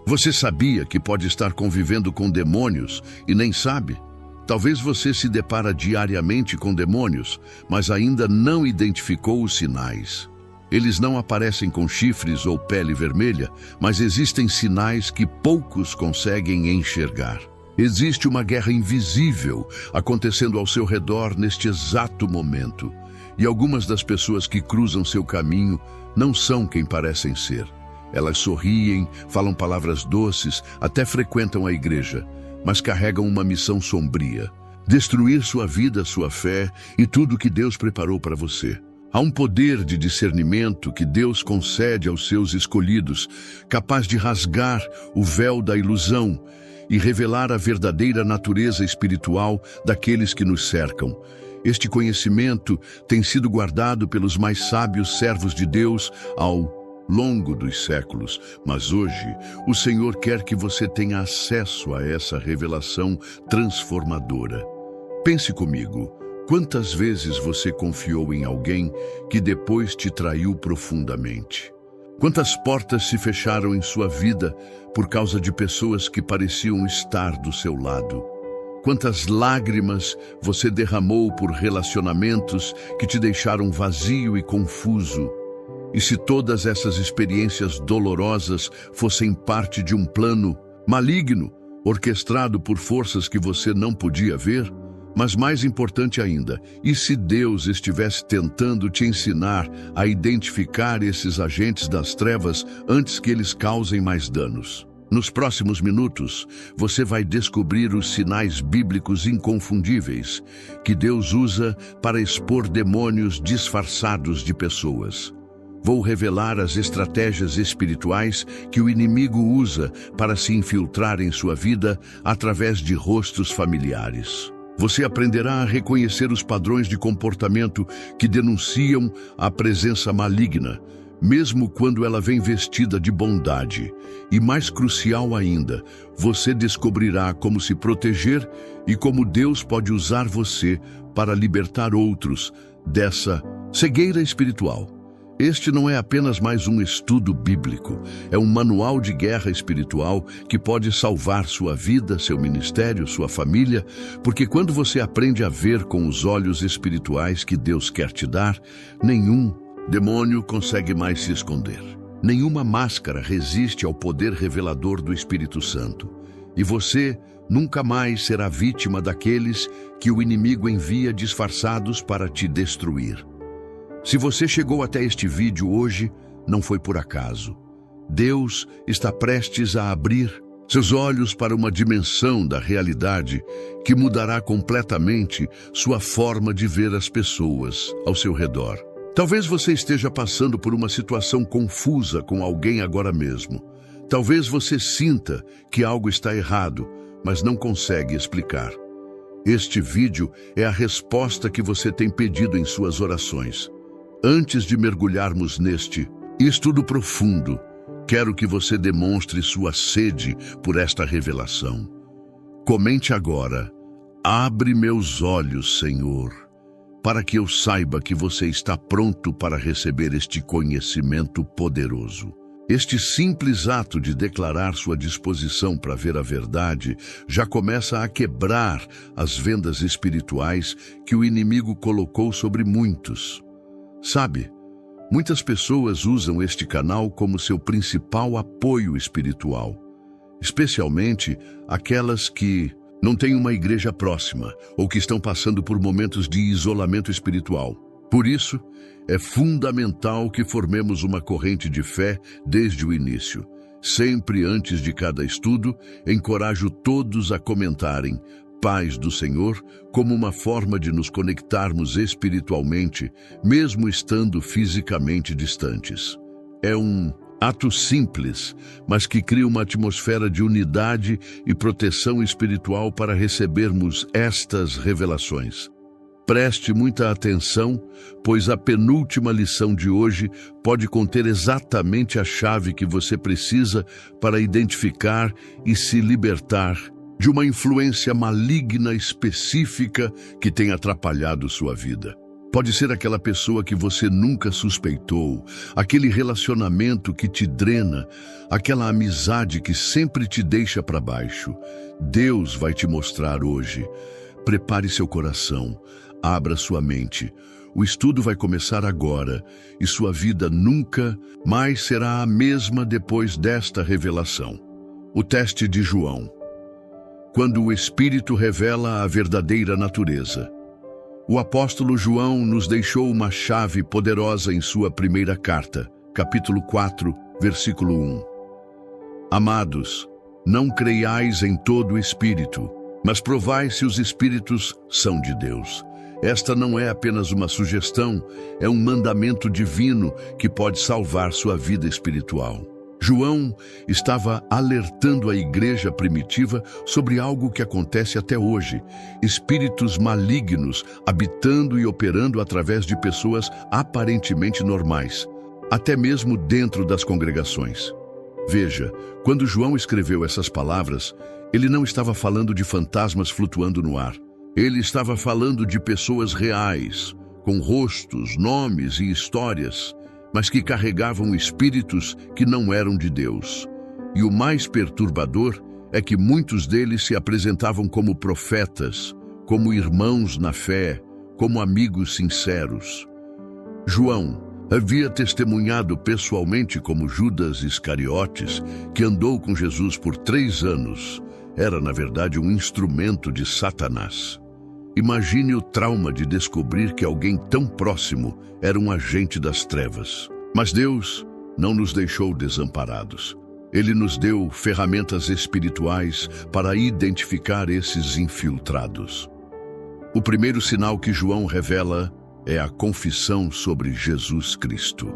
Você sabia que pode estar convivendo com demônios e nem sabe? Talvez você se depara diariamente com demônios, mas ainda não identificou os sinais. Eles não aparecem com chifres ou pele vermelha, mas existem sinais que poucos conseguem enxergar. Existe uma guerra invisível acontecendo ao seu redor neste exato momento. E algumas das pessoas que cruzam seu caminho não são quem parecem ser. Elas sorriem, falam palavras doces, até frequentam a igreja, mas carregam uma missão sombria: destruir sua vida, sua fé e tudo que Deus preparou para você. Há um poder de discernimento que Deus concede aos seus escolhidos, capaz de rasgar o véu da ilusão e revelar a verdadeira natureza espiritual daqueles que nos cercam. Este conhecimento tem sido guardado pelos mais sábios servos de Deus ao longo dos séculos, mas hoje o Senhor quer que você tenha acesso a essa revelação transformadora. Pense comigo, quantas vezes você confiou em alguém que depois te traiu profundamente? Quantas portas se fecharam em sua vida por causa de pessoas que pareciam estar do seu lado? Quantas lágrimas você derramou por relacionamentos que te deixaram vazio e confuso? E se todas essas experiências dolorosas fossem parte de um plano maligno, orquestrado por forças que você não podia ver? Mas mais importante ainda, e se Deus estivesse tentando te ensinar a identificar esses agentes das trevas antes que eles causem mais danos? Nos próximos minutos, você vai descobrir os sinais bíblicos inconfundíveis que Deus usa para expor demônios disfarçados de pessoas. Vou revelar as estratégias espirituais que o inimigo usa para se infiltrar em sua vida através de rostos familiares. Você aprenderá a reconhecer os padrões de comportamento que denunciam a presença maligna, mesmo quando ela vem vestida de bondade. E mais crucial ainda, você descobrirá como se proteger e como Deus pode usar você para libertar outros dessa cegueira espiritual. Este não é apenas mais um estudo bíblico, é um manual de guerra espiritual que pode salvar sua vida, seu ministério, sua família, porque quando você aprende a ver com os olhos espirituais que Deus quer te dar, nenhum demônio consegue mais se esconder. Nenhuma máscara resiste ao poder revelador do Espírito Santo. E você nunca mais será vítima daqueles que o inimigo envia disfarçados para te destruir. Se você chegou até este vídeo hoje, não foi por acaso. Deus está prestes a abrir seus olhos para uma dimensão da realidade que mudará completamente sua forma de ver as pessoas ao seu redor. Talvez você esteja passando por uma situação confusa com alguém agora mesmo. Talvez você sinta que algo está errado, mas não consegue explicar. Este vídeo é a resposta que você tem pedido em suas orações. Antes de mergulharmos neste estudo profundo, quero que você demonstre sua sede por esta revelação. Comente agora: abre meus olhos, Senhor, para que eu saiba que você está pronto para receber este conhecimento poderoso. Este simples ato de declarar sua disposição para ver a verdade já começa a quebrar as vendas espirituais que o inimigo colocou sobre muitos. Sabe, muitas pessoas usam este canal como seu principal apoio espiritual, especialmente aquelas que não têm uma igreja próxima ou que estão passando por momentos de isolamento espiritual. Por isso, é fundamental que formemos uma corrente de fé desde o início. Sempre antes de cada estudo, encorajo todos a comentarem Paz do Senhor como uma forma de nos conectarmos espiritualmente, mesmo estando fisicamente distantes. É um ato simples, mas que cria uma atmosfera de unidade e proteção espiritual para recebermos estas revelações. Preste muita atenção, pois a penúltima lição de hoje pode conter exatamente a chave que você precisa para identificar e se libertar de uma influência maligna específica que tem atrapalhado sua vida. Pode ser aquela pessoa que você nunca suspeitou, aquele relacionamento que te drena, aquela amizade que sempre te deixa para baixo. Deus vai te mostrar hoje. Prepare seu coração, abra sua mente. O estudo vai começar agora e sua vida nunca mais será a mesma depois desta revelação. O teste de João. Quando o Espírito revela a verdadeira natureza. O apóstolo João nos deixou uma chave poderosa em sua primeira carta, capítulo 4, versículo 1. Amados, não creiais em todo o espírito, mas provai se os espíritos são de Deus. Esta não é apenas uma sugestão, é um mandamento divino que pode salvar sua vida espiritual. João estava alertando a igreja primitiva sobre algo que acontece até hoje: espíritos malignos habitando e operando através de pessoas aparentemente normais, até mesmo dentro das congregações. Veja, quando João escreveu essas palavras, ele não estava falando de fantasmas flutuando no ar. Ele estava falando de pessoas reais, com rostos, nomes e histórias, mas que carregavam espíritos que não eram de Deus. E o mais perturbador é que muitos deles se apresentavam como profetas, como irmãos na fé, como amigos sinceros. João havia testemunhado pessoalmente como Judas Iscariotes, que andou com Jesus por 3 anos. Era, na verdade, um instrumento de Satanás. Imagine o trauma de descobrir que alguém tão próximo era um agente das trevas. Mas Deus não nos deixou desamparados. Ele nos deu ferramentas espirituais para identificar esses infiltrados. O primeiro sinal que João revela é a confissão sobre Jesus Cristo.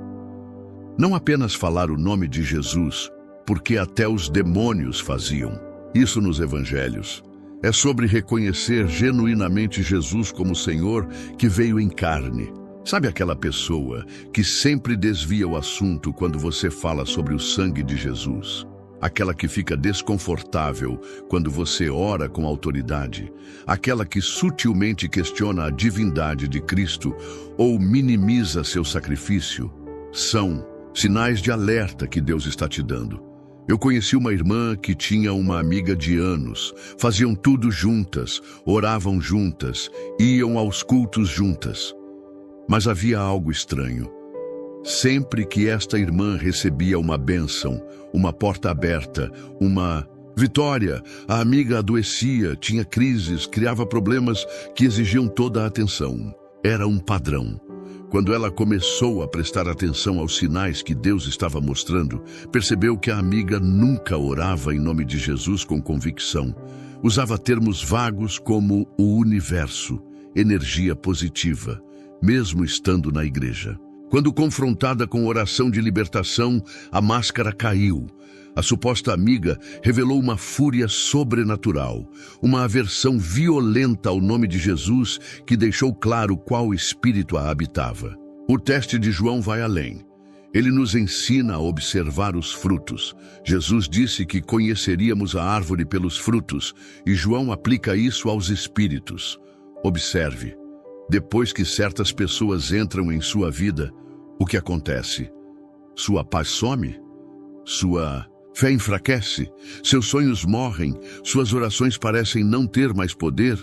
Não apenas falar o nome de Jesus, porque até os demônios faziam isso nos evangelhos. É sobre reconhecer genuinamente Jesus como Senhor que veio em carne. Sabe aquela pessoa que sempre desvia o assunto quando você fala sobre o sangue de Jesus? Aquela que fica desconfortável quando você ora com autoridade? Aquela que sutilmente questiona a divindade de Cristo ou minimiza seu sacrifício? São sinais de alerta que Deus está te dando. Eu conheci uma irmã que tinha uma amiga de anos. Faziam tudo juntas, oravam juntas, iam aos cultos juntas. Mas havia algo estranho. Sempre que esta irmã recebia uma bênção, uma porta aberta, uma vitória, a amiga adoecia, tinha crises, criava problemas que exigiam toda a atenção. Era um padrão. Quando ela começou a prestar atenção aos sinais que Deus estava mostrando, percebeu que a amiga nunca orava em nome de Jesus com convicção. Usava termos vagos como o universo, energia positiva, mesmo estando na igreja. Quando confrontada com oração de libertação, a máscara caiu. A suposta amiga revelou uma fúria sobrenatural, uma aversão violenta ao nome de Jesus que deixou claro qual espírito a habitava. O teste de João vai além. Ele nos ensina a observar os frutos. Jesus disse que conheceríamos a árvore pelos frutos, e João aplica isso aos espíritos. Observe. Depois que certas pessoas entram em sua vida, o que acontece? Sua paz some? Sua fé enfraquece? Seus sonhos morrem? Suas orações parecem não ter mais poder?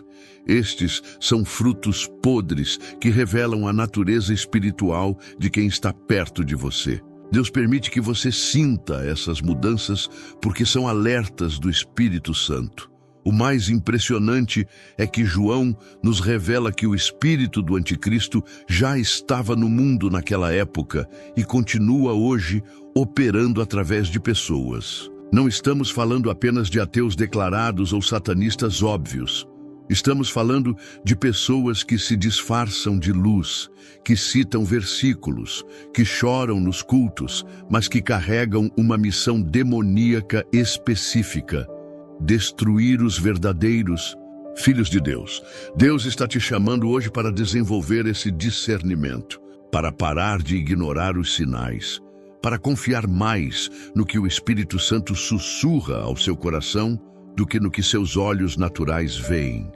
Estes são frutos podres que revelam a natureza espiritual de quem está perto de você. Deus permite que você sinta essas mudanças porque são alertas do Espírito Santo. O mais impressionante é que João nos revela que o espírito do anticristo já estava no mundo naquela época e continua hoje operando através de pessoas. Não estamos falando apenas de ateus declarados ou satanistas óbvios. Estamos falando de pessoas que se disfarçam de luz, que citam versículos, que choram nos cultos, mas que carregam uma missão demoníaca específica: destruir os verdadeiros filhos de Deus. Deus está te chamando hoje para desenvolver esse discernimento, para parar de ignorar os sinais, para confiar mais no que o Espírito Santo sussurra ao seu coração do que no que seus olhos naturais veem.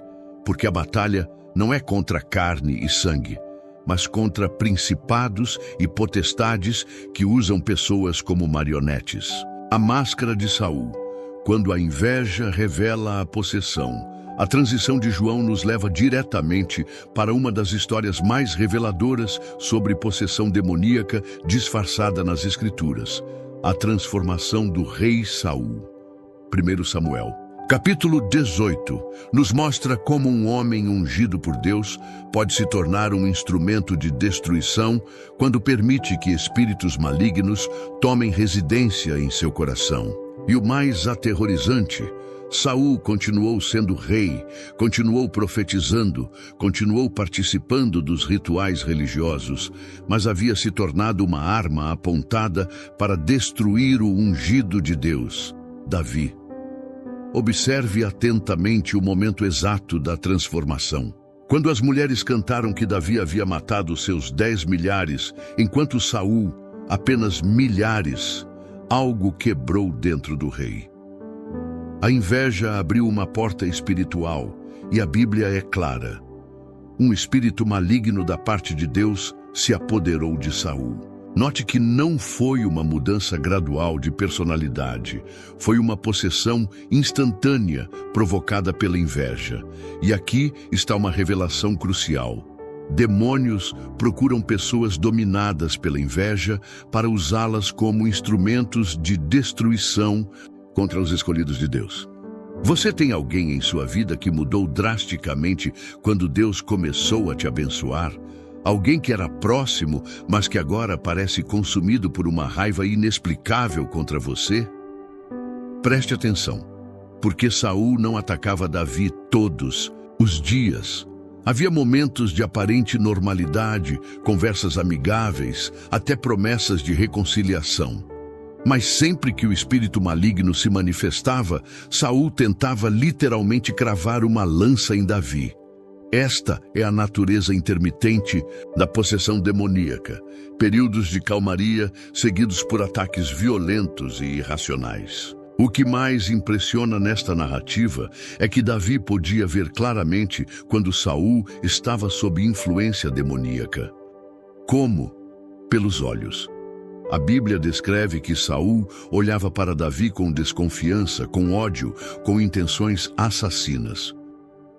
Porque a batalha não é contra carne e sangue, mas contra principados e potestades que usam pessoas como marionetes. A máscara de Saul, quando a inveja revela a possessão. A transição de João nos leva diretamente para uma das histórias mais reveladoras sobre possessão demoníaca disfarçada nas Escrituras, a transformação do rei Saul. 1 Samuel. Capítulo 18 nos mostra como um homem ungido por Deus pode se tornar um instrumento de destruição quando permite que espíritos malignos tomem residência em seu coração. E o mais aterrorizante, Saul continuou sendo rei, continuou profetizando, continuou participando dos rituais religiosos, mas havia se tornado uma arma apontada para destruir o ungido de Deus, Davi. Observe atentamente o momento exato da transformação. Quando as mulheres cantaram que Davi havia matado seus 10 milhares, enquanto Saul, apenas milhares, algo quebrou dentro do rei. A inveja abriu uma porta espiritual, e a Bíblia é clara. Um espírito maligno da parte de Deus se apoderou de Saul. Note que não foi uma mudança gradual de personalidade, foi uma possessão instantânea provocada pela inveja. E aqui está uma revelação crucial. Demônios procuram pessoas dominadas pela inveja para usá-las como instrumentos de destruição contra os escolhidos de Deus. Você tem alguém em sua vida que mudou drasticamente quando Deus começou a te abençoar? Alguém que era próximo, mas que agora parece consumido por uma raiva inexplicável contra você? Preste atenção, porque Saul não atacava Davi todos os dias. Havia momentos de aparente normalidade, conversas amigáveis, até promessas de reconciliação. Mas sempre que o espírito maligno se manifestava, Saul tentava literalmente cravar uma lança em Davi. Esta é a natureza intermitente da possessão demoníaca, períodos de calmaria seguidos por ataques violentos e irracionais. O que mais impressiona nesta narrativa é que Davi podia ver claramente quando Saul estava sob influência demoníaca. Como? Pelos olhos. A Bíblia descreve que Saul olhava para Davi com desconfiança, com ódio, com intenções assassinas.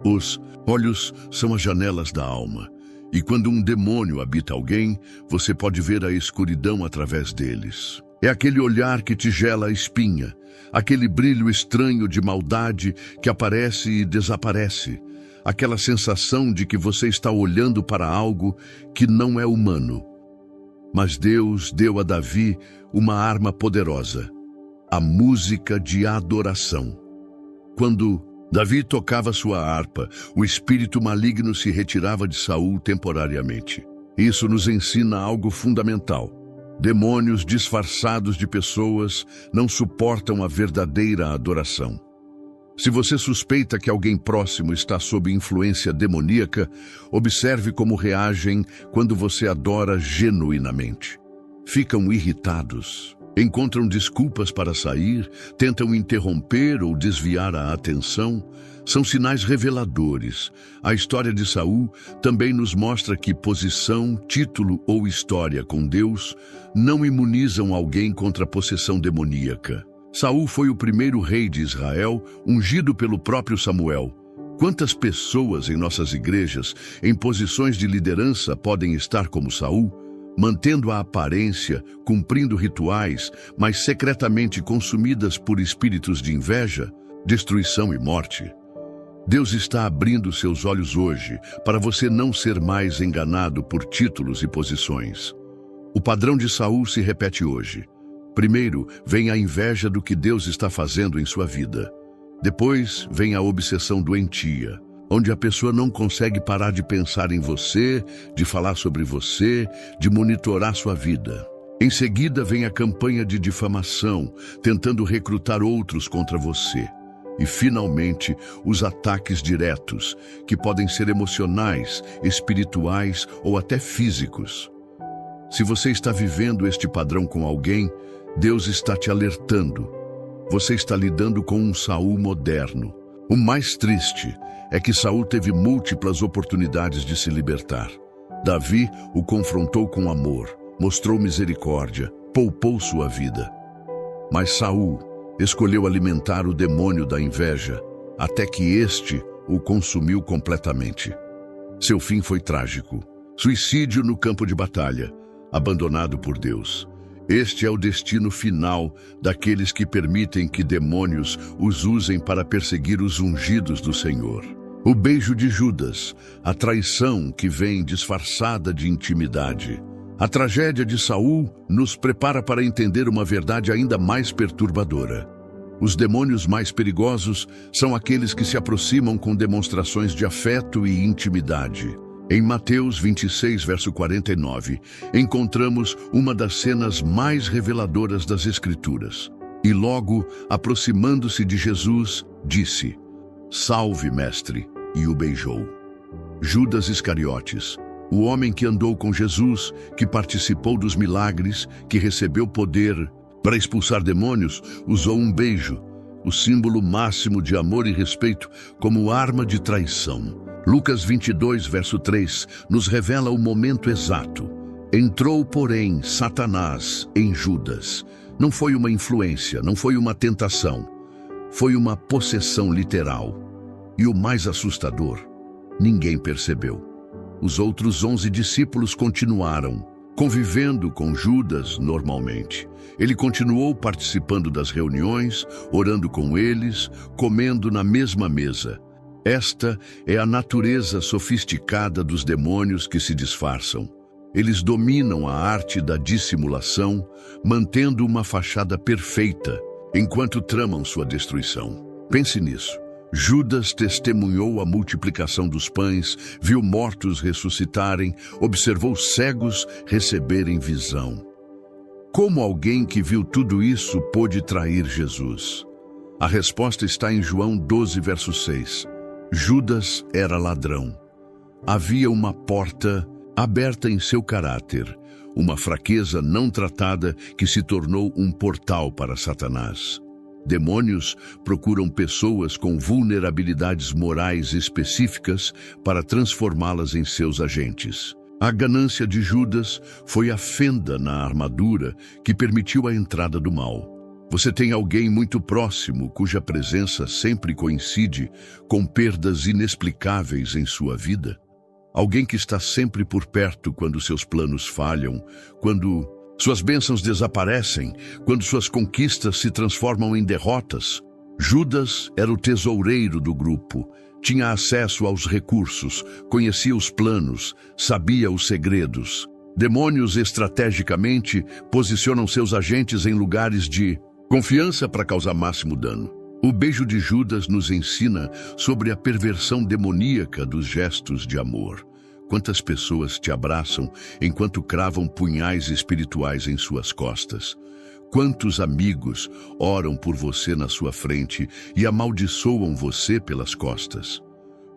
Os olhos são as janelas da alma, e quando um demônio habita alguém, você pode ver a escuridão através deles. É aquele olhar que te gela a espinha, aquele brilho estranho de maldade que aparece e desaparece, aquela sensação de que você está olhando para algo que não é humano. Mas Deus deu a Davi uma arma poderosa, a música de adoração. Quando Davi tocava sua harpa, o espírito maligno se retirava de Saul temporariamente. Isso nos ensina algo fundamental. Demônios disfarçados de pessoas não suportam a verdadeira adoração. Se você suspeita que alguém próximo está sob influência demoníaca, observe como reagem quando você adora genuinamente. Ficam irritados, encontram desculpas para sair, tentam interromper ou desviar a atenção. São sinais reveladores. A história de Saul também nos mostra que posição, título ou história com Deus não imunizam alguém contra a possessão demoníaca. Saul foi o primeiro rei de Israel, ungido pelo próprio Samuel. Quantas pessoas em nossas igrejas, em posições de liderança, podem estar como Saul, mantendo a aparência, cumprindo rituais, mas secretamente consumidas por espíritos de inveja, destruição e morte? Deus está abrindo seus olhos hoje para você não ser mais enganado por títulos e posições. O padrão de Saul se repete hoje. Primeiro, vem a inveja do que Deus está fazendo em sua vida. Depois, vem a obsessão doentia, onde a pessoa não consegue parar de pensar em você, de falar sobre você, de monitorar sua vida. Em seguida, vem a campanha de difamação, tentando recrutar outros contra você. E, finalmente, os ataques diretos, que podem ser emocionais, espirituais ou até físicos. Se você está vivendo este padrão com alguém, Deus está te alertando. Você está lidando com um Saul moderno. O mais triste é que Saul teve múltiplas oportunidades de se libertar. Davi o confrontou com amor, mostrou misericórdia, poupou sua vida. Mas Saul escolheu alimentar o demônio da inveja, até que este o consumiu completamente. Seu fim foi trágico. Suicídio no campo de batalha, abandonado por Deus. Este é o destino final daqueles que permitem que demônios os usem para perseguir os ungidos do Senhor. O beijo de Judas, a traição que vem disfarçada de intimidade. A tragédia de Saul nos prepara para entender uma verdade ainda mais perturbadora. Os demônios mais perigosos são aqueles que se aproximam com demonstrações de afeto e intimidade. Em Mateus 26, verso 49, encontramos uma das cenas mais reveladoras das Escrituras. E logo, aproximando-se de Jesus, disse: "Salve, mestre", e o beijou. Judas Iscariotes, o homem que andou com Jesus, que participou dos milagres, que recebeu poder para expulsar demônios, usou um beijo, o símbolo máximo de amor e respeito, como arma de traição. Lucas 22, verso 3, nos revela o momento exato. Entrou, porém, Satanás em Judas. Não foi uma influência, não foi uma tentação. Foi uma possessão literal. E o mais assustador, ninguém percebeu. Os outros 11 discípulos continuaram, convivendo com Judas normalmente. Ele continuou participando das reuniões, orando com eles, comendo na mesma mesa. Esta é a natureza sofisticada dos demônios que se disfarçam. Eles dominam a arte da dissimulação, mantendo uma fachada perfeita, enquanto tramam sua destruição. Pense nisso. Judas testemunhou a multiplicação dos pães, viu mortos ressuscitarem, observou cegos receberem visão. Como alguém que viu tudo isso pôde trair Jesus? A resposta está em João 12, verso 6. Judas era ladrão. Havia uma porta aberta em seu caráter, uma fraqueza não tratada que se tornou um portal para Satanás. Demônios procuram pessoas com vulnerabilidades morais específicas para transformá-las em seus agentes. A ganância de Judas foi a fenda na armadura que permitiu a entrada do mal. Você tem alguém muito próximo cuja presença sempre coincide com perdas inexplicáveis em sua vida? Alguém que está sempre por perto quando seus planos falham, quando suas bênçãos desaparecem, quando suas conquistas se transformam em derrotas? Judas era o tesoureiro do grupo, tinha acesso aos recursos, conhecia os planos, sabia os segredos. Demônios estrategicamente posicionam seus agentes em lugares de confiança para causar máximo dano. O beijo de Judas nos ensina sobre a perversão demoníaca dos gestos de amor. Quantas pessoas te abraçam enquanto cravam punhais espirituais em suas costas? Quantos amigos oram por você na sua frente e amaldiçoam você pelas costas?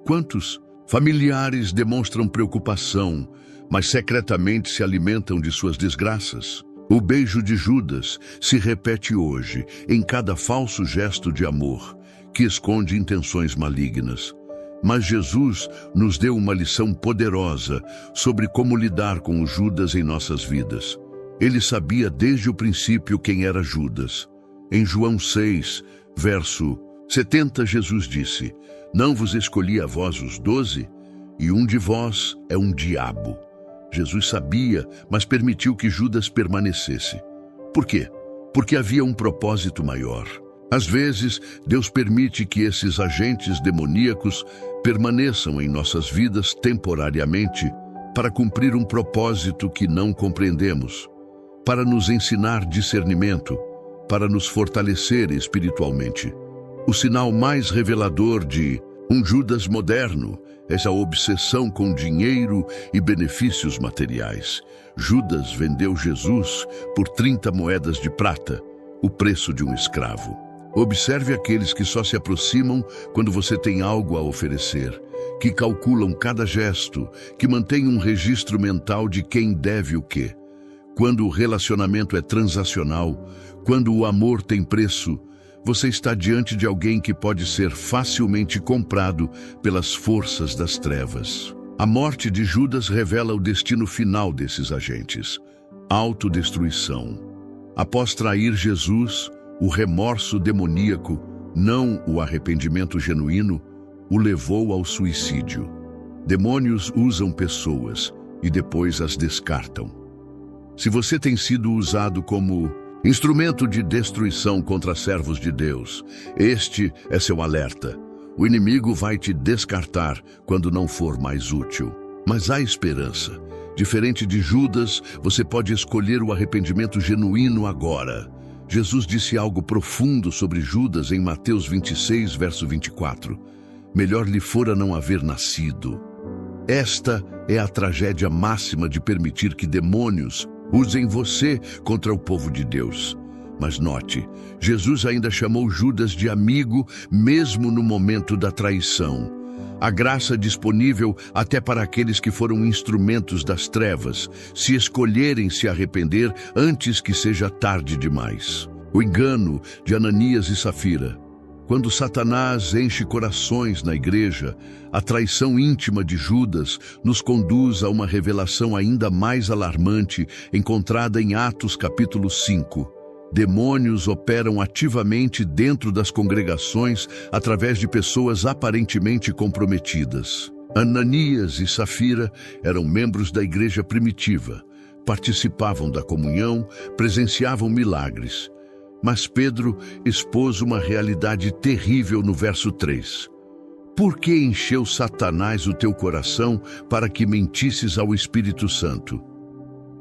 Quantos familiares demonstram preocupação, mas secretamente se alimentam de suas desgraças? O beijo de Judas se repete hoje em cada falso gesto de amor, que esconde intenções malignas. Mas Jesus nos deu uma lição poderosa sobre como lidar com o Judas em nossas vidas. Ele sabia desde o princípio quem era Judas. Em João 6, verso 70, Jesus disse: "Não vos escolhi a vós os 12, e um de vós é um diabo." Jesus sabia, mas permitiu que Judas permanecesse. Por quê? Porque havia um propósito maior. Às vezes, Deus permite que esses agentes demoníacos permaneçam em nossas vidas temporariamente para cumprir um propósito que não compreendemos, para nos ensinar discernimento, para nos fortalecer espiritualmente. O sinal mais revelador de um Judas moderno é a obsessão com dinheiro e benefícios materiais. Judas vendeu Jesus por 30 moedas de prata, o preço de um escravo. Observe aqueles que só se aproximam quando você tem algo a oferecer, que calculam cada gesto, que mantêm um registro mental de quem deve o quê. Quando o relacionamento é transacional, quando o amor tem preço, você está diante de alguém que pode ser facilmente comprado pelas forças das trevas. A morte de Judas revela o destino final desses agentes: autodestruição. Após trair Jesus, o remorso demoníaco, não o arrependimento genuíno, o levou ao suicídio. Demônios usam pessoas e depois as descartam. Se você tem sido usado como instrumento de destruição contra servos de Deus, este é seu alerta. O inimigo vai te descartar quando não for mais útil. Mas há esperança. Diferente de Judas, você pode escolher o arrependimento genuíno agora. Jesus disse algo profundo sobre Judas em Mateus 26, verso 24. Melhor lhe fora não haver nascido. Esta é a tragédia máxima de permitir que demônios usem você contra o povo de Deus. Mas note, Jesus ainda chamou Judas de amigo mesmo no momento da traição. A graça disponível até para aqueles que foram instrumentos das trevas, se escolherem se arrepender antes que seja tarde demais. O engano de Ananias e Safira. Quando Satanás enche corações na igreja, a traição íntima de Judas nos conduz a uma revelação ainda mais alarmante encontrada em Atos capítulo 5. Demônios operam ativamente dentro das congregações através de pessoas aparentemente comprometidas. Ananias e Safira eram membros da igreja primitiva, participavam da comunhão, presenciavam milagres. Mas Pedro expôs uma realidade terrível no verso 3. Por que encheu Satanás o teu coração para que mentisses ao Espírito Santo?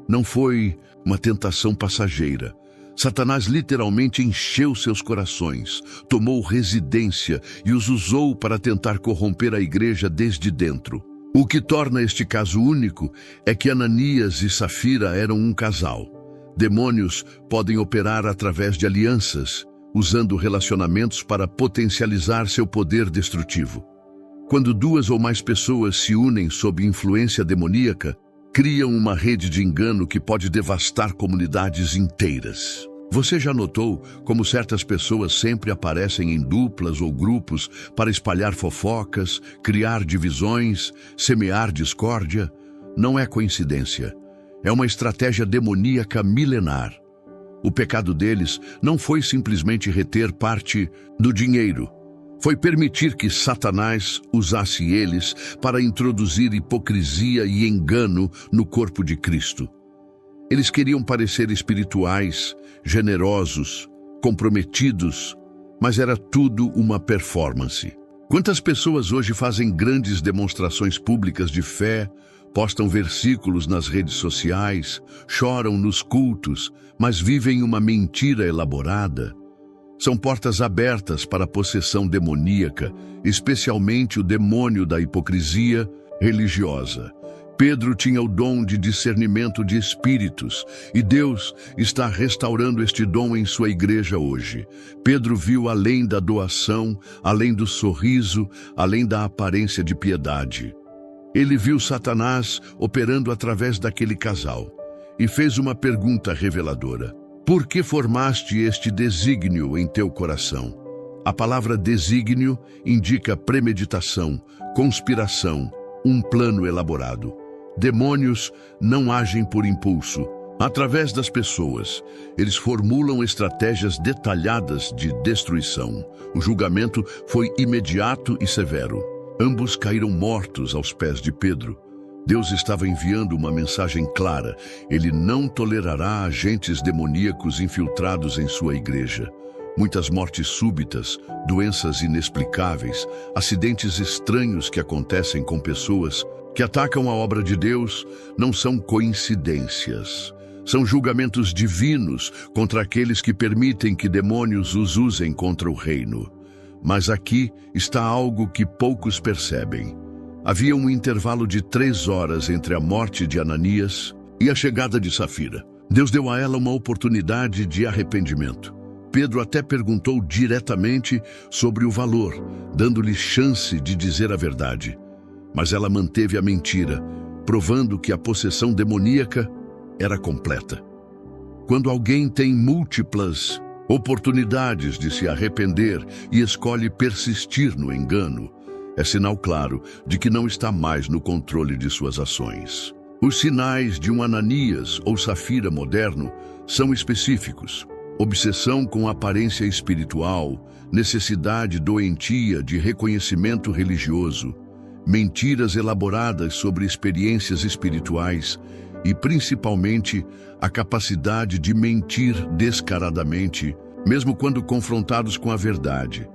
Não foi uma tentação passageira. Satanás literalmente encheu seus corações, tomou residência e os usou para tentar corromper a igreja desde dentro. O que torna este caso único é que Ananias e Safira eram um casal. Demônios podem operar através de alianças, usando relacionamentos para potencializar seu poder destrutivo. Quando duas ou mais pessoas se unem sob influência demoníaca, criam uma rede de engano que pode devastar comunidades inteiras. Você já notou como certas pessoas sempre aparecem em duplas ou grupos para espalhar fofocas, criar divisões, semear discórdia? Não é coincidência. É uma estratégia demoníaca milenar. O pecado deles não foi simplesmente reter parte do dinheiro. Foi permitir que Satanás usasse eles para introduzir hipocrisia e engano no corpo de Cristo. Eles queriam parecer espirituais, generosos, comprometidos, mas era tudo uma performance. Quantas pessoas hoje fazem grandes demonstrações públicas de fé, postam versículos nas redes sociais, choram nos cultos, mas vivem uma mentira elaborada? São portas abertas para a possessão demoníaca, especialmente o demônio da hipocrisia religiosa. Pedro tinha o dom de discernimento de espíritos, e Deus está restaurando este dom em sua igreja hoje. Pedro viu além da doação, além do sorriso, além da aparência de piedade. Ele viu Satanás operando através daquele casal e fez uma pergunta reveladora. Por que formaste este desígnio em teu coração? A palavra desígnio indica premeditação, conspiração, um plano elaborado. Demônios não agem por impulso. Através das pessoas, eles formulam estratégias detalhadas de destruição. O julgamento foi imediato e severo. Ambos caíram mortos aos pés de Pedro. Deus estava enviando uma mensagem clara. Ele não tolerará agentes demoníacos infiltrados em sua igreja. Muitas mortes súbitas, doenças inexplicáveis, acidentes estranhos que acontecem com pessoas que atacam a obra de Deus não são coincidências. São julgamentos divinos contra aqueles que permitem que demônios os usem contra o reino. Mas aqui está algo que poucos percebem. Havia um intervalo de 3 horas entre a morte de Ananias e a chegada de Safira. Deus deu a ela uma oportunidade de arrependimento. Pedro até perguntou diretamente sobre o valor, dando-lhe chance de dizer a verdade. Mas ela manteve a mentira, provando que a possessão demoníaca era completa. Quando alguém tem múltiplas oportunidades de se arrepender e escolhe persistir no engano, É sinal claro de que não está mais no controle de suas ações. Os sinais de um Ananias ou Safira moderno são específicos: obsessão com aparência espiritual, necessidade doentia de reconhecimento religioso, mentiras elaboradas sobre experiências espirituais e, principalmente, a capacidade de mentir descaradamente, mesmo quando confrontados com a verdade.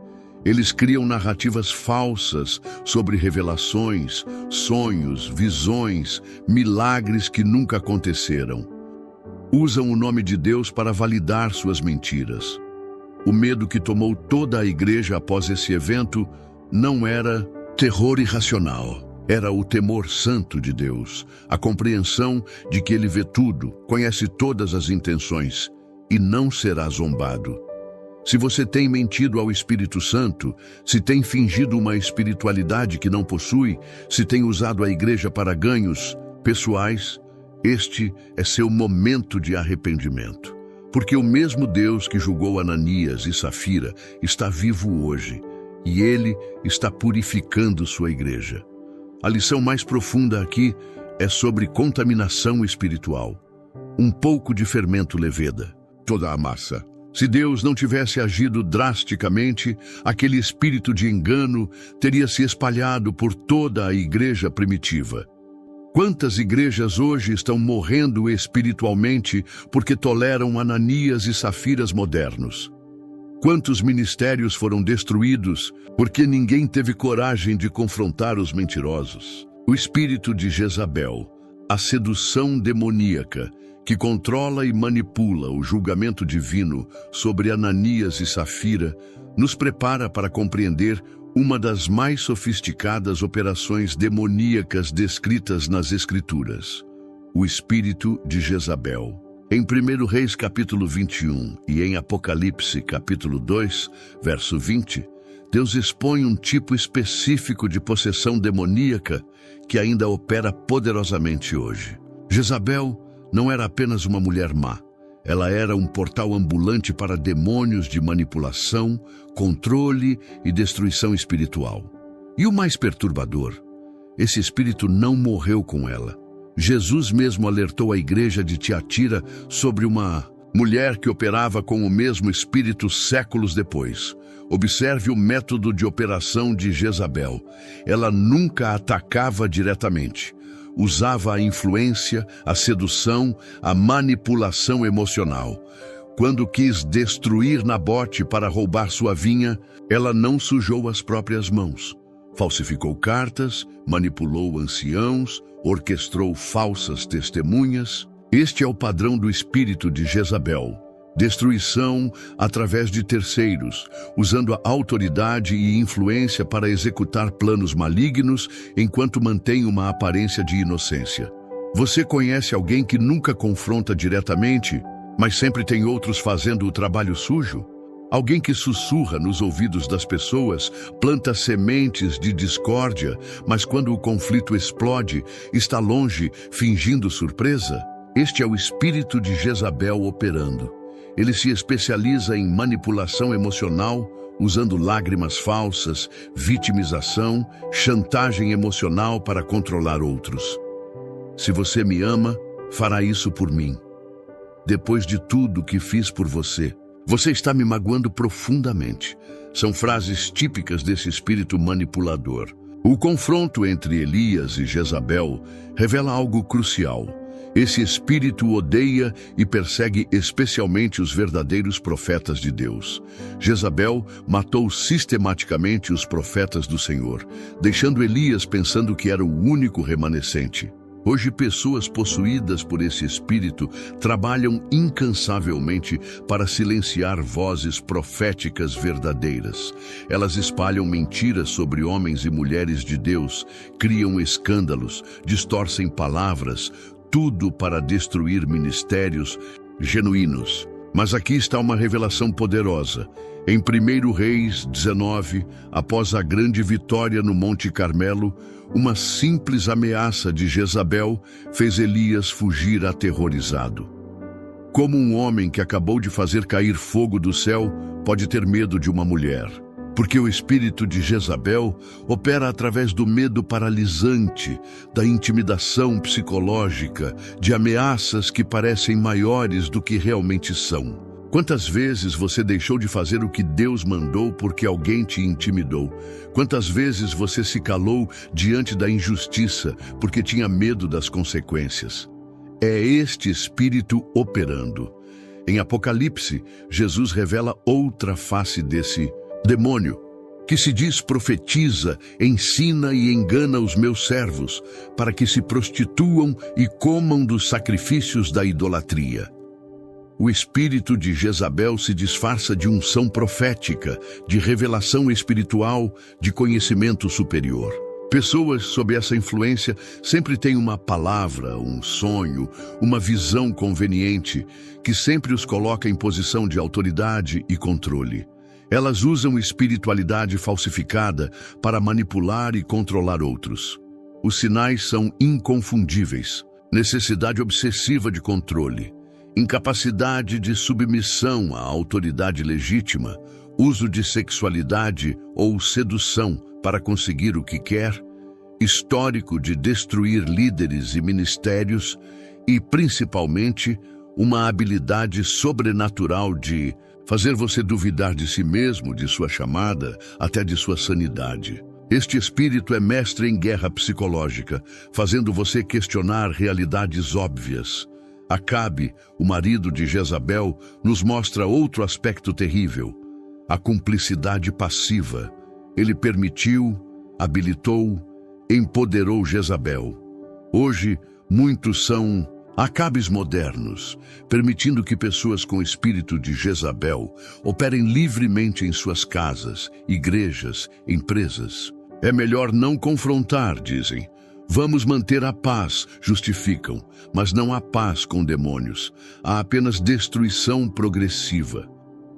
Eles criam narrativas falsas sobre revelações, sonhos, visões, milagres que nunca aconteceram. Usam o nome de Deus para validar suas mentiras. O medo que tomou toda a igreja após esse evento não era terror irracional. Era o temor santo de Deus, a compreensão de que Ele vê tudo, conhece todas as intenções e não será zombado. Se você tem mentido ao Espírito Santo, se tem fingido uma espiritualidade que não possui, se tem usado a igreja para ganhos pessoais, este é seu momento de arrependimento. Porque o mesmo Deus que julgou Ananias e Safira está vivo hoje, e Ele está purificando sua igreja. A lição mais profunda aqui é sobre contaminação espiritual. Um pouco de fermento leveda toda a massa. Se Deus não tivesse agido drasticamente, aquele espírito de engano teria se espalhado por toda a igreja primitiva. Quantas igrejas hoje estão morrendo espiritualmente porque toleram Ananias e Safiras modernos? Quantos ministérios foram destruídos porque ninguém teve coragem de confrontar os mentirosos? O espírito de Jezabel, a sedução demoníaca, que controla e manipula o julgamento divino sobre Ananias e Safira, nos prepara para compreender uma das mais sofisticadas operações demoníacas descritas nas Escrituras: o espírito de Jezabel. Em 1 Reis capítulo 21 e em Apocalipse capítulo 2, verso 20, Deus expõe um tipo específico de possessão demoníaca que ainda opera poderosamente hoje. Jezabel não era apenas uma mulher má. Ela era um portal ambulante para demônios de manipulação, controle e destruição espiritual. E o mais perturbador, esse espírito não morreu com ela. Jesus mesmo alertou a igreja de Tiatira sobre uma mulher que operava com o mesmo espírito séculos depois. Observe o método de operação de Jezabel. Ela nunca atacava diretamente. Usava a influência, a sedução, a manipulação emocional. Quando quis destruir Nabote para roubar sua vinha, ela não sujou as próprias mãos. Falsificou cartas, manipulou anciãos, orquestrou falsas testemunhas. Este é o padrão do espírito de Jezabel. Destruição através de terceiros, usando a autoridade e influência para executar planos malignos enquanto mantém uma aparência de inocência. Você conhece alguém que nunca confronta diretamente, mas sempre tem outros fazendo o trabalho sujo? Alguém que sussurra nos ouvidos das pessoas, planta sementes de discórdia, mas quando o conflito explode, está longe, fingindo surpresa? Este é o espírito de Jezabel operando. Ele se especializa em manipulação emocional, usando lágrimas falsas, vitimização, chantagem emocional para controlar outros. Se você me ama, fará isso por mim. Depois de tudo que fiz por você, você está me magoando profundamente. São frases típicas desse espírito manipulador. O confronto entre Elias e Jezabel revela algo crucial. Esse espírito odeia e persegue especialmente os verdadeiros profetas de Deus. Jezabel matou sistematicamente os profetas do Senhor, deixando Elias pensando que era o único remanescente. Hoje, pessoas possuídas por esse espírito trabalham incansavelmente para silenciar vozes proféticas verdadeiras. Elas espalham mentiras sobre homens e mulheres de Deus, criam escândalos, distorcem palavras, tudo para destruir ministérios genuínos. Mas aqui está uma revelação poderosa. Em 1 Reis 19, após a grande vitória no Monte Carmelo, uma simples ameaça de Jezabel fez Elias fugir aterrorizado. Como um homem que acabou de fazer cair fogo do céu pode ter medo de uma mulher? Porque o espírito de Jezabel opera através do medo paralisante, da intimidação psicológica, de ameaças que parecem maiores do que realmente são. Quantas vezes você deixou de fazer o que Deus mandou porque alguém te intimidou? Quantas vezes você se calou diante da injustiça porque tinha medo das consequências? É este espírito operando. Em Apocalipse, Jesus revela outra face desse demônio, que se diz profetiza, ensina e engana os meus servos, para que se prostituam e comam dos sacrifícios da idolatria. O espírito de Jezabel se disfarça de unção profética, de revelação espiritual, de conhecimento superior. Pessoas sob essa influência sempre têm uma palavra, um sonho, uma visão conveniente, que sempre os coloca em posição de autoridade e controle. Elas usam espiritualidade falsificada para manipular e controlar outros. Os sinais são inconfundíveis: necessidade obsessiva de controle, incapacidade de submissão à autoridade legítima, uso de sexualidade ou sedução para conseguir o que quer, histórico de destruir líderes e ministérios e, principalmente, uma habilidade sobrenatural de fazer você duvidar de si mesmo, de sua chamada, até de sua sanidade. Este espírito é mestre em guerra psicológica, fazendo você questionar realidades óbvias. Acabe, o marido de Jezabel, nos mostra outro aspecto terrível: a cumplicidade passiva. Ele permitiu, habilitou, empoderou Jezabel. Hoje, muitos são Acabes modernos, permitindo que pessoas com espírito de Jezabel operem livremente em suas casas, igrejas, empresas. É melhor não confrontar, dizem. Vamos manter a paz, justificam, mas não há paz com demônios. Há apenas destruição progressiva.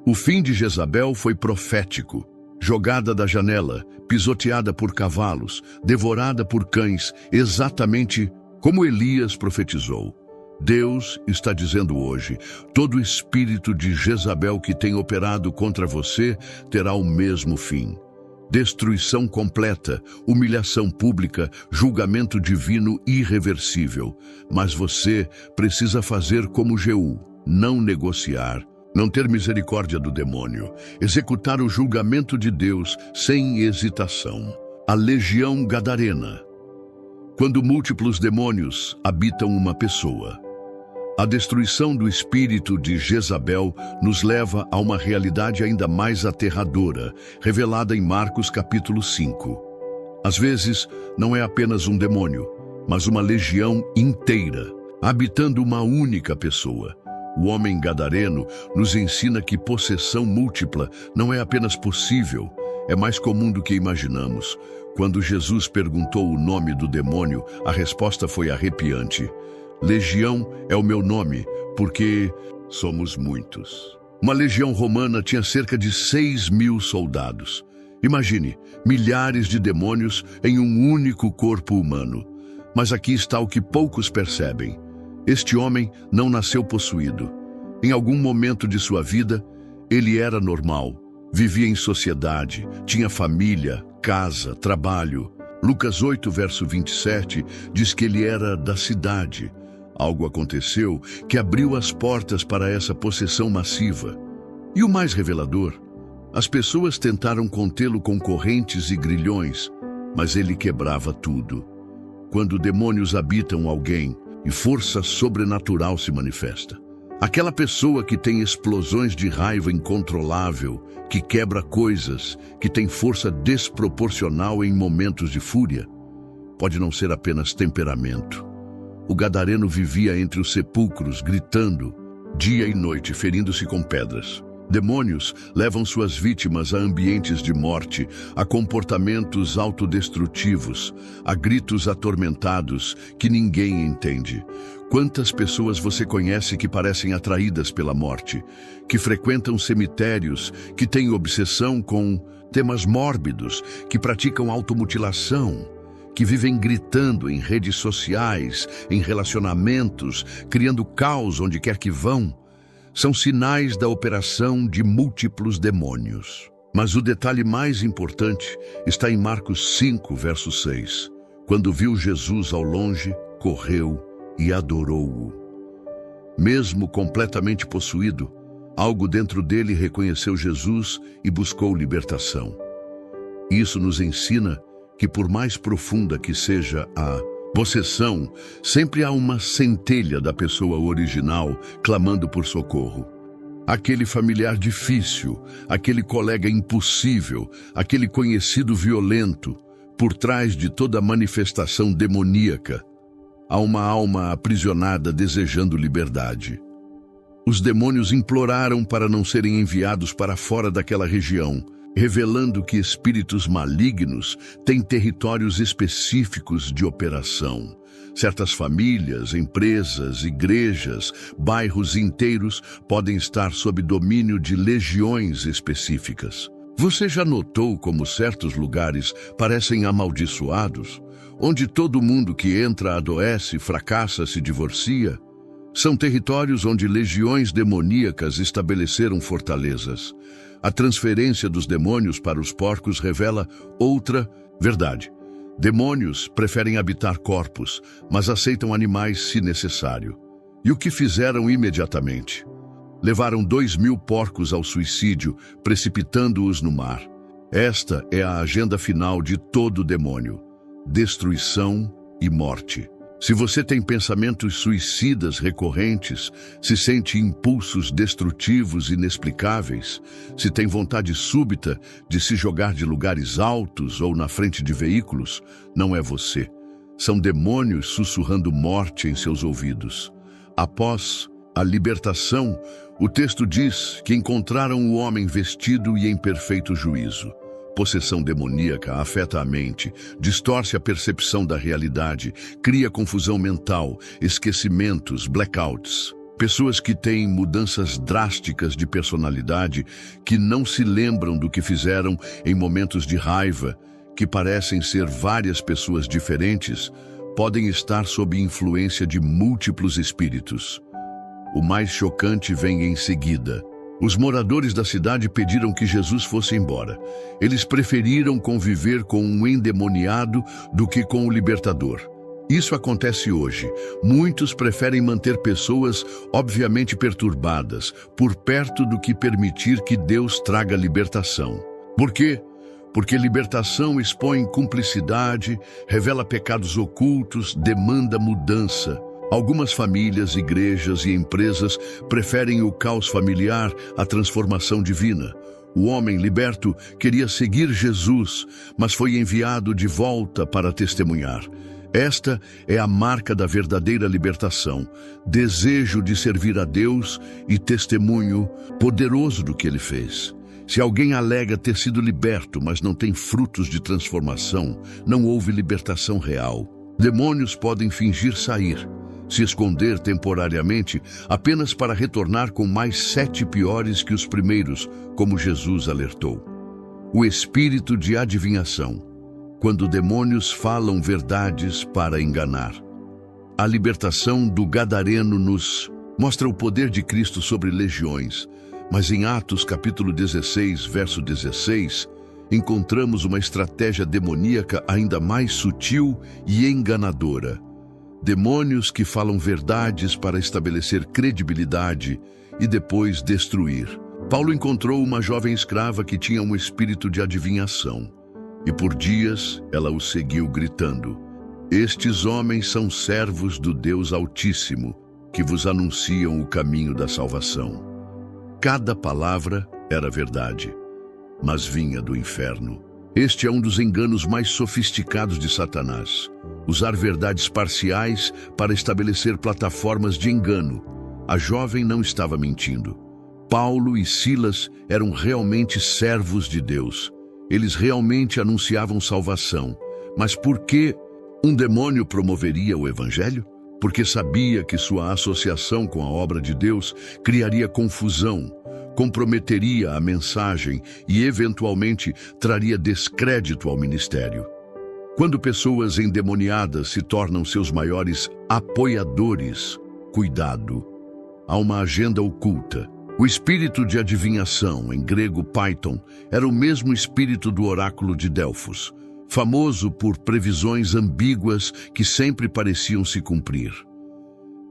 O fim de Jezabel foi profético. Jogada da janela, pisoteada por cavalos, devorada por cães, exatamente como Elias profetizou. Deus está dizendo hoje: todo espírito de Jezabel que tem operado contra você terá o mesmo fim. Destruição completa, humilhação pública, julgamento divino irreversível. Mas você precisa fazer como Jeú, não negociar, não ter misericórdia do demônio, executar o julgamento de Deus sem hesitação. A legião gadarena. Quando múltiplos demônios habitam uma pessoa. A destruição do espírito de Jezabel nos leva a uma realidade ainda mais aterradora, revelada em Marcos capítulo 5. Às vezes, não é apenas um demônio, mas uma legião inteira, habitando uma única pessoa. O homem gadareno nos ensina que possessão múltipla não é apenas possível, é mais comum do que imaginamos. Quando Jesus perguntou o nome do demônio, a resposta foi arrepiante. Legião é o meu nome, porque somos muitos. Uma legião romana tinha cerca de 6.000 soldados. Imagine, milhares de demônios em um único corpo humano. Mas aqui está o que poucos percebem. Este homem não nasceu possuído. Em algum momento de sua vida, ele era normal. Vivia em sociedade, tinha família, casa, trabalho. Lucas 8, verso 27, diz que ele era da cidade. Algo aconteceu que abriu as portas para essa possessão massiva. E o mais revelador, as pessoas tentaram contê-lo com correntes e grilhões, mas ele quebrava tudo. Quando demônios habitam alguém e força sobrenatural se manifesta. Aquela pessoa que tem explosões de raiva incontrolável, que quebra coisas, que tem força desproporcional em momentos de fúria, pode não ser apenas temperamento. O gadareno vivia entre os sepulcros, gritando, dia e noite, ferindo-se com pedras. Demônios levam suas vítimas a ambientes de morte, a comportamentos autodestrutivos, a gritos atormentados que ninguém entende. Quantas pessoas você conhece que parecem atraídas pela morte, que frequentam cemitérios, que têm obsessão com temas mórbidos, que praticam automutilação, que vivem gritando em redes sociais, em relacionamentos, criando caos onde quer que vão? São sinais da operação de múltiplos demônios. Mas o detalhe mais importante está em Marcos 5, verso 6. Quando viu Jesus ao longe, correu e adorou-o. Mesmo completamente possuído, algo dentro dele reconheceu Jesus e buscou libertação. Isso nos ensina que, por mais profunda que seja a possessão, sempre há uma centelha da pessoa original clamando por socorro. Aquele familiar difícil, aquele colega impossível, aquele conhecido violento, por trás de toda manifestação demoníaca, há uma alma aprisionada desejando liberdade. Os demônios imploraram para não serem enviados para fora daquela região, revelando que espíritos malignos têm territórios específicos de operação. Certas famílias, empresas, igrejas, bairros inteiros podem estar sob domínio de legiões específicas. Você já notou como certos lugares parecem amaldiçoados, onde todo mundo que entra adoece, fracassa, se divorcia? São territórios onde legiões demoníacas estabeleceram fortalezas. A transferência dos demônios para os porcos revela outra verdade. Demônios preferem habitar corpos, mas aceitam animais se necessário. E o que fizeram imediatamente? Levaram 2.000 porcos ao suicídio, precipitando-os no mar. Esta é a agenda final de todo demônio: destruição e morte. Se você tem pensamentos suicidas recorrentes, se sente impulsos destrutivos inexplicáveis, se tem vontade súbita de se jogar de lugares altos ou na frente de veículos, não é você. São demônios sussurrando morte em seus ouvidos. Após a libertação, o texto diz que encontraram o homem vestido e em perfeito juízo. Possessão demoníaca afeta a mente, distorce a percepção da realidade, cria confusão mental, esquecimentos, blackouts. Pessoas que têm mudanças drásticas de personalidade, que não se lembram do que fizeram em momentos de raiva, que parecem ser várias pessoas diferentes, podem estar sob influência de múltiplos espíritos. O mais chocante vem em seguida. Os moradores da cidade pediram que Jesus fosse embora. Eles preferiram conviver com um endemoniado do que com o libertador. Isso acontece hoje. Muitos preferem manter pessoas obviamente perturbadas por perto do que permitir que Deus traga libertação. Por quê? Porque libertação expõe cumplicidade, revela pecados ocultos, demanda mudança. Algumas famílias, igrejas e empresas preferem o caos familiar à transformação divina. O homem liberto queria seguir Jesus, mas foi enviado de volta para testemunhar. Esta é a marca da verdadeira libertação, desejo de servir a Deus e testemunho poderoso do que Ele fez. Se alguém alega ter sido liberto, mas não tem frutos de transformação, não houve libertação real. Demônios podem fingir sair, se esconder temporariamente, apenas para retornar com mais 7 piores que os primeiros, como Jesus alertou. O espírito de adivinhação, quando demônios falam verdades para enganar. A libertação do gadareno nos mostra o poder de Cristo sobre legiões, mas em Atos capítulo 16, verso 16, encontramos uma estratégia demoníaca ainda mais sutil e enganadora. Demônios que falam verdades para estabelecer credibilidade e depois destruir. Paulo encontrou uma jovem escrava que tinha um espírito de adivinhação, e por dias ela o seguiu gritando: "Estes homens são servos do Deus Altíssimo, que vos anunciam o caminho da salvação." Cada palavra era verdade, mas vinha do inferno. Este é um dos enganos mais sofisticados de Satanás. Usar verdades parciais para estabelecer plataformas de engano. A jovem não estava mentindo. Paulo e Silas eram realmente servos de Deus. Eles realmente anunciavam salvação. Mas por que um demônio promoveria o evangelho? Porque sabia que sua associação com a obra de Deus criaria confusão, comprometeria a mensagem e, eventualmente, traria descrédito ao ministério. Quando pessoas endemoniadas se tornam seus maiores apoiadores, cuidado. Há uma agenda oculta. O espírito de adivinhação, em grego Python, era o mesmo espírito do oráculo de Delfos, famoso por previsões ambíguas que sempre pareciam se cumprir.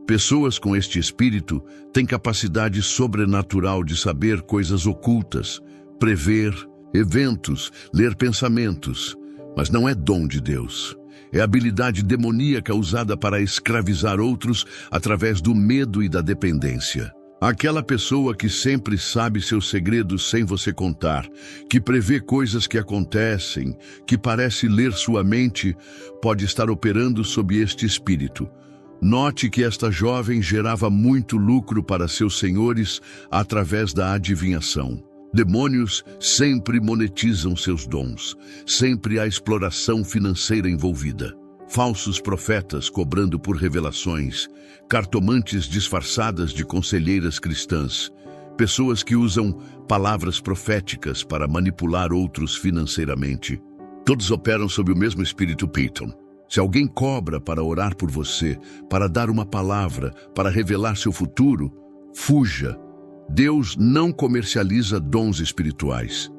Pessoas com este espírito têm capacidade sobrenatural de saber coisas ocultas, prever eventos, ler pensamentos, mas não é dom de Deus. É habilidade demoníaca usada para escravizar outros através do medo e da dependência. Aquela pessoa que sempre sabe seus segredos sem você contar, que prevê coisas que acontecem, que parece ler sua mente, pode estar operando sob este espírito. Note que esta jovem gerava muito lucro para seus senhores através da adivinhação. Demônios sempre monetizam seus dons, sempre há exploração financeira envolvida. Falsos profetas cobrando por revelações, cartomantes disfarçadas de conselheiras cristãs, pessoas que usam palavras proféticas para manipular outros financeiramente. Todos operam sob o mesmo espírito Python. Se alguém cobra para orar por você, para dar uma palavra, para revelar seu futuro, fuja. Deus não comercializa dons espirituais.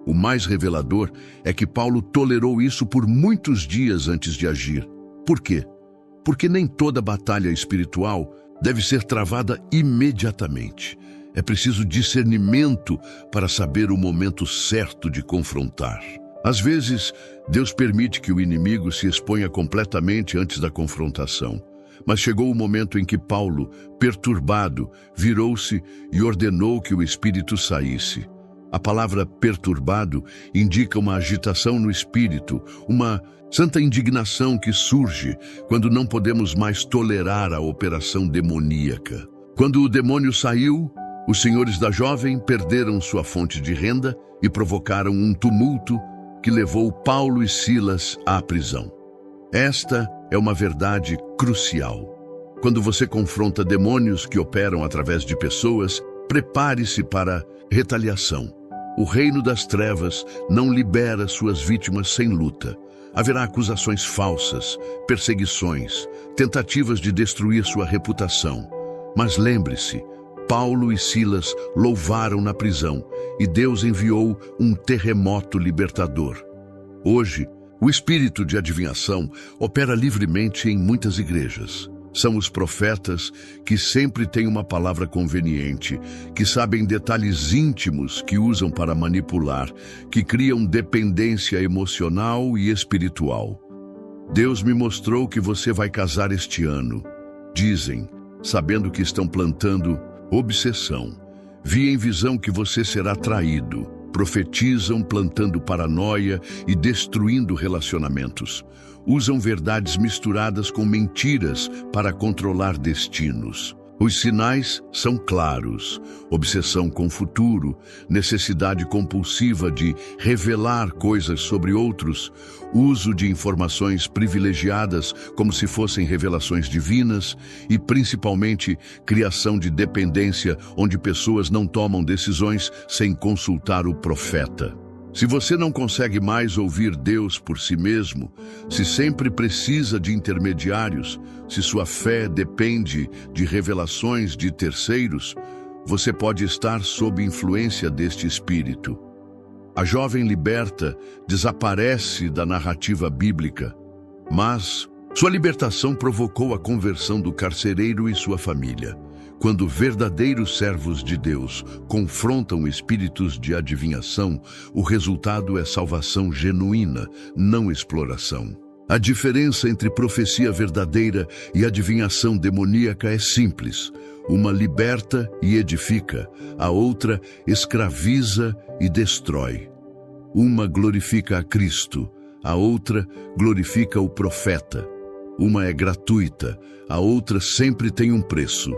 O mais revelador é que Paulo tolerou isso por muitos dias antes de agir. Por quê? Porque nem toda batalha espiritual deve ser travada imediatamente. É preciso discernimento para saber o momento certo de confrontar. Às vezes, Deus permite que o inimigo se exponha completamente antes da confrontação. Mas chegou o momento em que Paulo, perturbado, virou-se e ordenou que o espírito saísse. A palavra perturbado indica uma agitação no espírito, uma santa indignação que surge quando não podemos mais tolerar a operação demoníaca. Quando o demônio saiu, os senhores da jovem perderam sua fonte de renda e provocaram um tumulto que levou Paulo e Silas à prisão. Esta é uma verdade crucial. Quando você confronta demônios que operam através de pessoas, prepare-se para retaliação. O reino das trevas não libera suas vítimas sem luta. Haverá acusações falsas, perseguições, tentativas de destruir sua reputação. Mas lembre-se, Paulo e Silas louvaram na prisão e Deus enviou um terremoto libertador. Hoje, o espírito de adivinhação opera livremente em muitas igrejas. São os profetas que sempre têm uma palavra conveniente, que sabem detalhes íntimos que usam para manipular, que criam dependência emocional e espiritual. Deus me mostrou que você vai casar este ano. Dizem, sabendo que estão plantando obsessão. Vi em visão que você será traído. Profetizam plantando paranoia e destruindo relacionamentos. Usam verdades misturadas com mentiras para controlar destinos. Os sinais são claros: obsessão com o futuro, necessidade compulsiva de revelar coisas sobre outros, uso de informações privilegiadas como se fossem revelações divinas e, principalmente, criação de dependência onde pessoas não tomam decisões sem consultar o profeta. Se você não consegue mais ouvir Deus por si mesmo, se sempre precisa de intermediários, se sua fé depende de revelações de terceiros, você pode estar sob influência deste espírito. A jovem liberta desaparece da narrativa bíblica, mas sua libertação provocou a conversão do carcereiro e sua família. Quando verdadeiros servos de Deus confrontam espíritos de adivinhação, o resultado é salvação genuína, não exploração. A diferença entre profecia verdadeira e adivinhação demoníaca é simples. Uma liberta e edifica, a outra escraviza e destrói. Uma glorifica a Cristo, a outra glorifica o profeta. Uma é gratuita, a outra sempre tem um preço.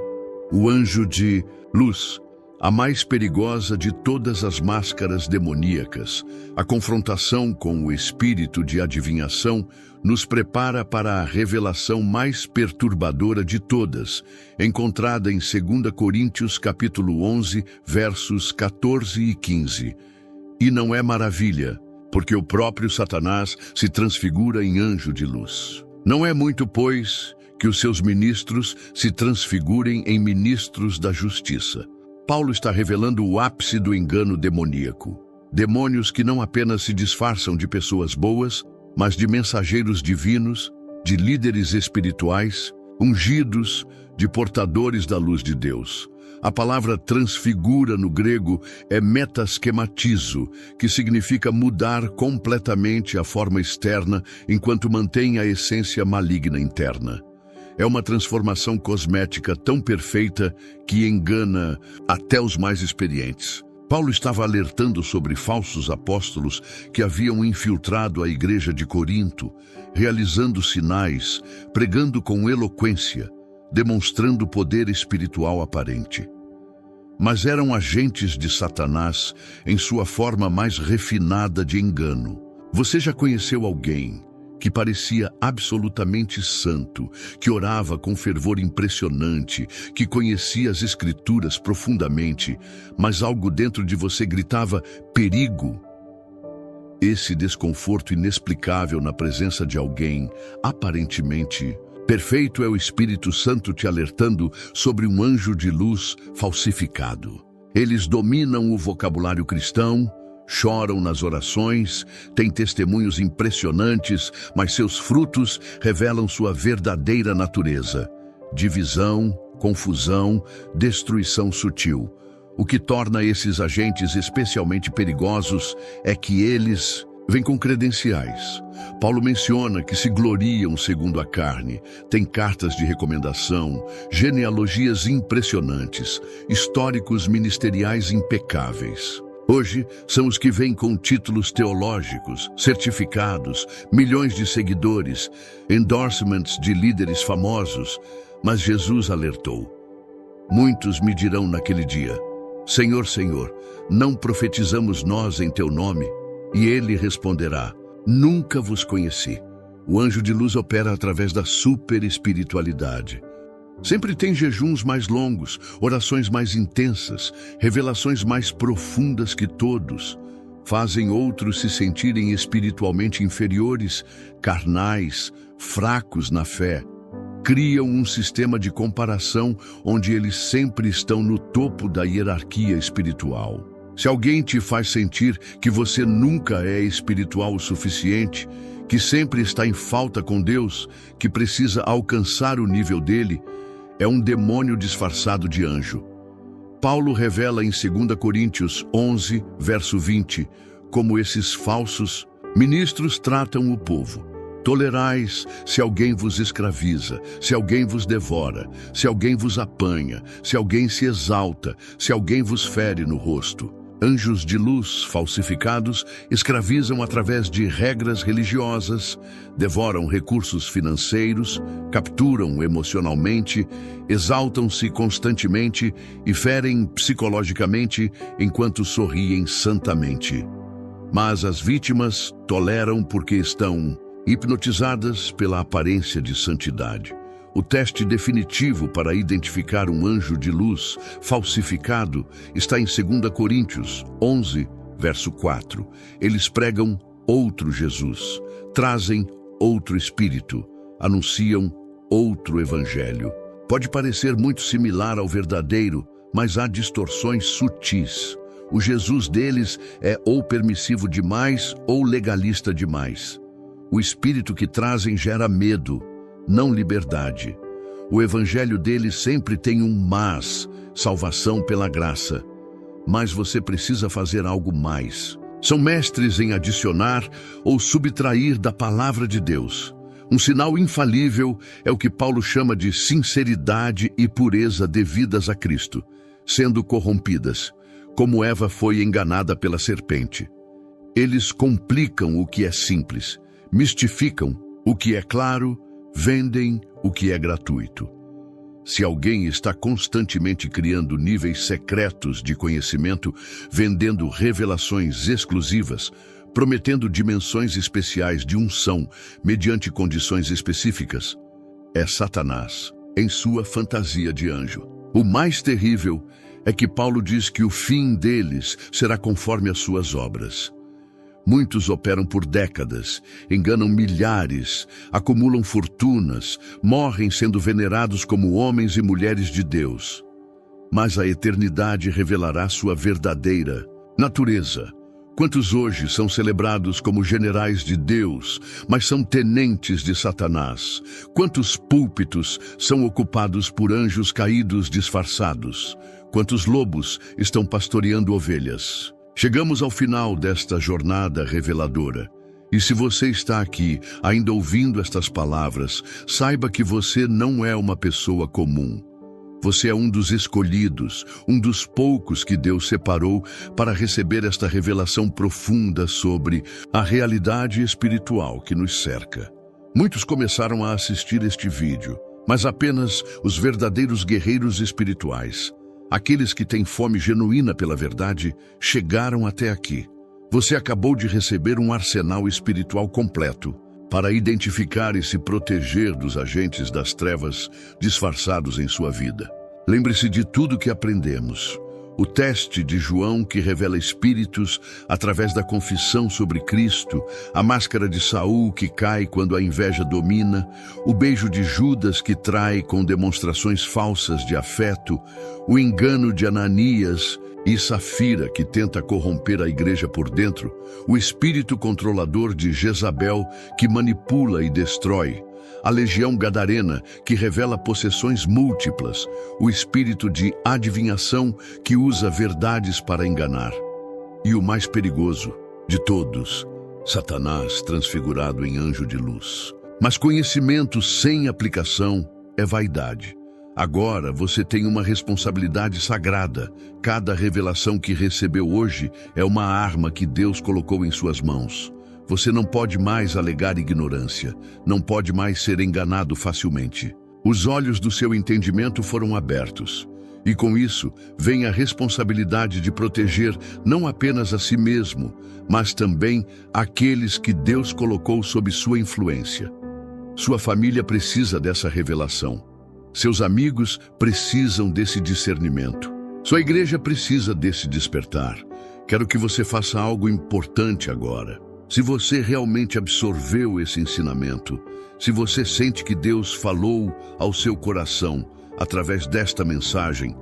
O anjo de luz, a mais perigosa de todas as máscaras demoníacas, a confrontação com o espírito de adivinhação nos prepara para a revelação mais perturbadora de todas, encontrada em 2 Coríntios capítulo 11, versos 14 e 15. E não é maravilha, porque o próprio Satanás se transfigura em anjo de luz. Não é muito, pois, que os seus ministros se transfigurem em ministros da justiça. Paulo está revelando o ápice do engano demoníaco. Demônios que não apenas se disfarçam de pessoas boas, mas de mensageiros divinos, de líderes espirituais, ungidos, de portadores da luz de Deus. A palavra transfigura no grego é metaschematizo, que significa mudar completamente a forma externa enquanto mantém a essência maligna interna. É uma transformação cosmética tão perfeita que engana até os mais experientes. Paulo estava alertando sobre falsos apóstolos que haviam infiltrado a igreja de Corinto, realizando sinais, pregando com eloquência, demonstrando poder espiritual aparente. Mas eram agentes de Satanás em sua forma mais refinada de engano. Você já conheceu alguém que parecia absolutamente santo, que orava com fervor impressionante, que conhecia as Escrituras profundamente, mas algo dentro de você gritava perigo? Esse desconforto inexplicável na presença de alguém aparentemente perfeito é o Espírito Santo te alertando sobre um anjo de luz falsificado. Eles dominam o vocabulário cristão, choram nas orações, têm testemunhos impressionantes, mas seus frutos revelam sua verdadeira natureza: divisão, confusão, destruição sutil. O que torna esses agentes especialmente perigosos é que eles vêm com credenciais. Paulo menciona que se gloriam segundo a carne, têm cartas de recomendação, genealogias impressionantes, históricos ministeriais impecáveis. Hoje, são os que vêm com títulos teológicos, certificados, milhões de seguidores, endorsements de líderes famosos. Mas Jesus alertou: muitos me dirão naquele dia: Senhor, Senhor, não profetizamos nós em teu nome? E ele responderá: nunca vos conheci. O anjo de luz opera através da superespiritualidade. Sempre tem jejuns mais longos, orações mais intensas, revelações mais profundas que todos. Fazem outros se sentirem espiritualmente inferiores, carnais, fracos na fé. Criam um sistema de comparação onde eles sempre estão no topo da hierarquia espiritual. Se alguém te faz sentir que você nunca é espiritual o suficiente, que sempre está em falta com Deus, que precisa alcançar o nível dele, é um demônio disfarçado de anjo. Paulo revela em 2 Coríntios 11, verso 20, como esses falsos ministros tratam o povo. Tolerais se alguém vos escraviza, se alguém vos devora, se alguém vos apanha, se alguém se exalta, se alguém vos fere no rosto. Anjos de luz falsificados escravizam através de regras religiosas, devoram recursos financeiros, capturam emocionalmente, exaltam-se constantemente e ferem psicologicamente enquanto sorriem santamente. Mas as vítimas toleram porque estão hipnotizadas pela aparência de santidade. O teste definitivo para identificar um anjo de luz falsificado está em 2 Coríntios 11, verso 4. Eles pregam outro Jesus, trazem outro Espírito, anunciam outro Evangelho. Pode parecer muito similar ao verdadeiro, mas há distorções sutis. O Jesus deles é ou permissivo demais ou legalista demais. O Espírito que trazem gera medo, não liberdade. O evangelho deles sempre tem um mas, salvação pela graça. Mas você precisa fazer algo mais. São mestres em adicionar ou subtrair da palavra de Deus. Um sinal infalível é o que Paulo chama de sinceridade e pureza devidas a Cristo, sendo corrompidas, como Eva foi enganada pela serpente. Eles complicam o que é simples, mistificam o que é claro, vendem o que é gratuito. Se alguém está constantemente criando níveis secretos de conhecimento, vendendo revelações exclusivas, prometendo dimensões especiais de unção mediante condições específicas, é Satanás em sua fantasia de anjo. O mais terrível é que Paulo diz que o fim deles será conforme as suas obras. Muitos operam por décadas, enganam milhares, acumulam fortunas, morrem sendo venerados como homens e mulheres de Deus. mas a eternidade revelará sua verdadeira natureza. Quantos hoje são celebrados como generais de Deus, mas são tenentes de Satanás? Quantos púlpitos são ocupados por anjos caídos disfarçados? Quantos lobos estão pastoreando ovelhas? Chegamos ao final desta jornada reveladora. E se você está aqui, ainda ouvindo estas palavras, saiba que você não é uma pessoa comum. Você é um dos escolhidos, um dos poucos que Deus separou para receber esta revelação profunda sobre a realidade espiritual que nos cerca. Muitos começaram a assistir este vídeo, mas apenas os verdadeiros guerreiros espirituais, aqueles que têm fome genuína pela verdade, chegaram até aqui. Você acabou de receber um arsenal espiritual completo para identificar e se proteger dos agentes das trevas disfarçados em sua vida. Lembre-se de tudo que aprendemos. O teste de João que revela espíritos através da confissão sobre Cristo, a máscara de Saul que cai quando a inveja domina, o beijo de Judas que trai com demonstrações falsas de afeto, o engano de Ananias e Safira que tenta corromper a igreja por dentro, o espírito controlador de Jezabel que manipula e destrói, a legião gadarena que revela possessões múltiplas, o espírito de adivinhação que usa verdades para enganar. E o mais perigoso de todos, Satanás transfigurado em anjo de luz. Mas conhecimento sem aplicação é vaidade. Agora você tem uma responsabilidade sagrada. Cada revelação que recebeu hoje é uma arma que Deus colocou em suas mãos. Você não pode mais alegar ignorância, não pode mais ser enganado facilmente. Os olhos do seu entendimento foram abertos. E com isso, vem a responsabilidade de proteger não apenas a si mesmo, mas também aqueles que Deus colocou sob sua influência. Sua família precisa dessa revelação. Seus amigos precisam desse discernimento. Sua igreja precisa desse despertar. Quero que você faça algo importante agora. Se você realmente absorveu esse ensinamento, se você sente que Deus falou ao seu coração através desta mensagem,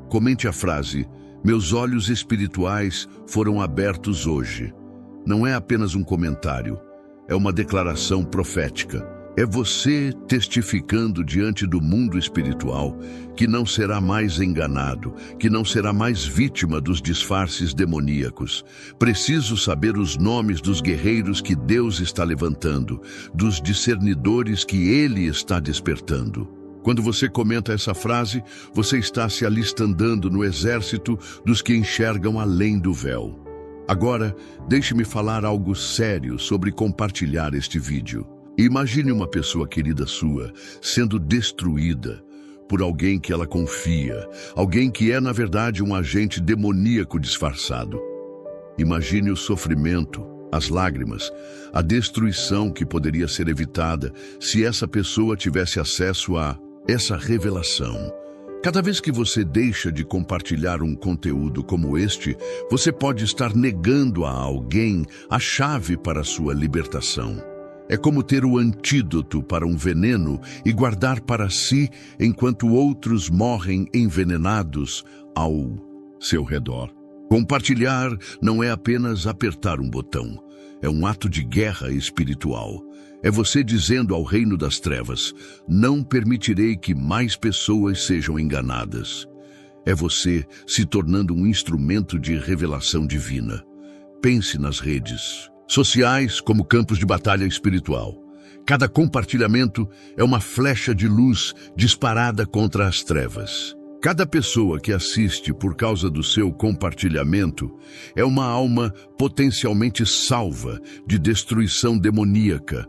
comente a frase: "Meus olhos espirituais foram abertos hoje". Não é apenas um comentário, é uma declaração profética. É você testificando diante do mundo espiritual que não será mais enganado, que não será mais vítima dos disfarces demoníacos. Preciso saber os nomes dos guerreiros que Deus está levantando, dos discernidores que Ele está despertando. Quando você comenta essa frase, você está se alistando no exército dos que enxergam além do véu. Agora, deixe-me falar algo sério sobre compartilhar este vídeo. Imagine uma pessoa querida sua sendo destruída por alguém que ela confia, alguém que é, na verdade, um agente demoníaco disfarçado. Imagine o sofrimento, as lágrimas, a destruição que poderia ser evitada se essa pessoa tivesse acesso a essa revelação. Cada vez que você deixa de compartilhar um conteúdo como este, você pode estar negando a alguém a chave para a sua libertação. É como ter o antídoto para um veneno e guardar para si enquanto outros morrem envenenados ao seu redor. Compartilhar não é apenas apertar um botão, é um ato de guerra espiritual. É você dizendo ao reino das trevas: não permitirei que mais pessoas sejam enganadas. É você se tornando um instrumento de revelação divina. Pense nas redes sociais como campos de batalha espiritual. Cada compartilhamento é uma flecha de luz disparada contra as trevas. Cada pessoa que assiste por causa do seu compartilhamento é uma alma potencialmente salva de destruição demoníaca.